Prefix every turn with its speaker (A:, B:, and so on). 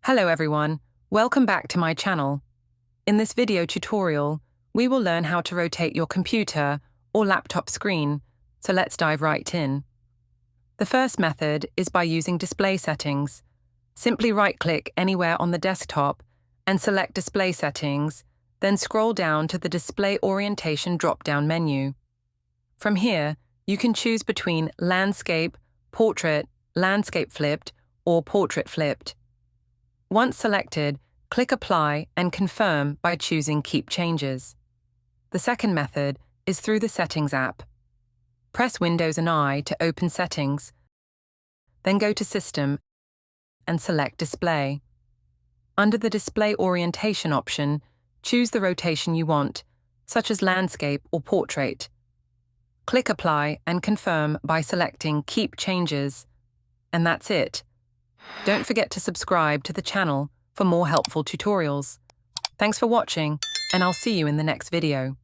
A: Hello everyone, welcome back to my channel. In this video tutorial, we will learn how to rotate your computer or laptop screen, so let's dive right in. The first method is by using display settings. Simply right-click anywhere on the desktop and select Display Settings, then scroll down to the Display Orientation drop-down menu. From here, you can choose between Landscape, Portrait, Landscape Flipped, or Portrait Flipped. Once selected, click Apply and Confirm by choosing Keep Changes. The second method is through the Settings app. Press Windows and I to open Settings, then go to System and select Display. Under the Display Orientation option, choose the rotation you want, such as Landscape or Portrait. Click Apply and Confirm by selecting Keep Changes. And that's it. Don't forget to subscribe to the channel for more helpful tutorials. Thanks for watching, and I'll see you in the next video.